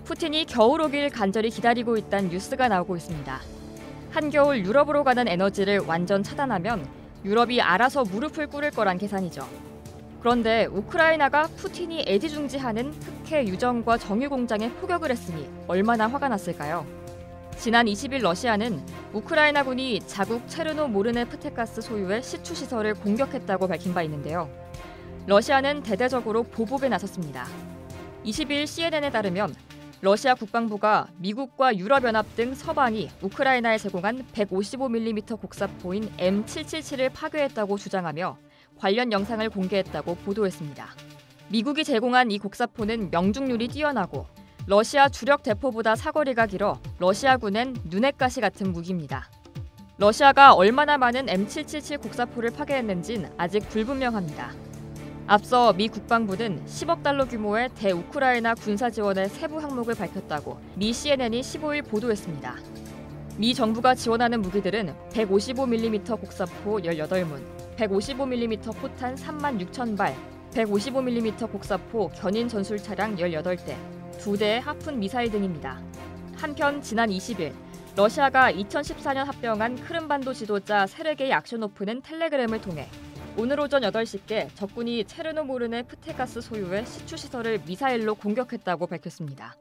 푸틴이 겨울 오길 간절히 기다리고 있다는 뉴스가 나오고 있습니다. 한겨울 유럽으로 가는 에너지를 완전 차단하면 유럽이 알아서 무릎을 꿇을 거란 계산이죠. 그런데 우크라이나가 푸틴이 애지중지하는 흑해 유정과 정유 공장에 포격을 했으니 얼마나 화가 났을까요? 지난 20일 러시아는 우크라이나군이 자국 체르노모르네프테가스 소유의 시추 시설을 공격했다고 밝힌 바 있는데요. 러시아는 대대적으로 보복에 나섰습니다. 20일 CNN에 따르면 러시아 국방부가 미국과 유럽연합 등 서방이 우크라이나에 제공한 155mm 곡사포인 M777을 파괴했다고 주장하며 관련 영상을 공개했다고 보도했습니다. 미국이 제공한 이 곡사포는 명중률이 뛰어나고 러시아 주력 대포보다 사거리가 길어 러시아군엔 눈엣 가시 같은 무기입니다. 러시아가 얼마나 많은 M777 곡사포를 파괴했는진 아직 불분명합니다. 앞서 미 국방부는 10억 달러 규모의 대우크라이나 군사 지원의 세부 항목을 밝혔다고 미 CNN이 15일 보도했습니다. 미 정부가 지원하는 무기들은 155mm 곡사포 18문, 155mm 포탄 36,000발, 155mm 곡사포 견인 전술 차량 18대, 2대의 하푼 미사일 등입니다. 한편 지난 20일 러시아가 2014년 합병한 크림반도 지도자 세르게이 악쇼노프는 텔레그램을 통해 오늘 오전 8시께 적군이 체르노모르네프테가스 소유의 시추 시설을 미사일로 공격했다고 밝혔습니다.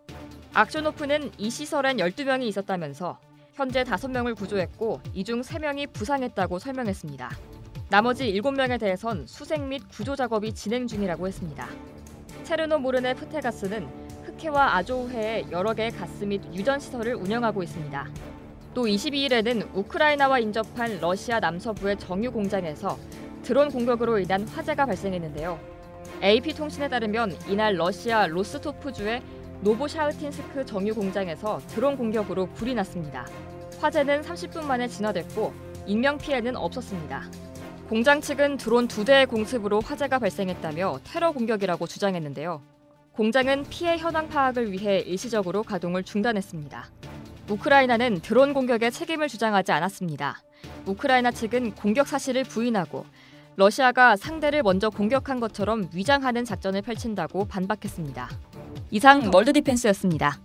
악쇼노프는 이 시설엔 12명이 있었다면서 현재 5명을 구조했고 이 중 3명이 부상했다고 설명했습니다. 나머지 7명에 대해선 수색 및 구조 작업이 진행 중이라고 했습니다. 체르노모르네프테가스는 흑해와 아조우해에 여러 개의 가스 및 유전 시설을 운영하고 있습니다. 또 22일에는 우크라이나와 인접한 러시아 남서부의 정유 공장에서 드론 공격으로 인한 화재가 발생했는데요. AP통신에 따르면 이날 러시아 로스토프주의 노보샤흐틴스크 정유 공장에서 드론 공격으로 불이 났습니다. 화재는 30분 만에 진화됐고 인명피해는 없었습니다. 공장 측은 드론 2대의 공습으로 화재가 발생했다며 테러 공격이라고 주장했는데요. 공장은 피해 현황 파악을 위해 일시적으로 가동을 중단했습니다. 우크라이나는 드론 공격에 책임을 주장하지 않았습니다. 우크라이나 측은 공격 사실을 부인하고 러시아가 상대를 먼저 공격한 것처럼 위장하는 작전을 펼친다고 반박했습니다. 이상 월드디펜스였습니다.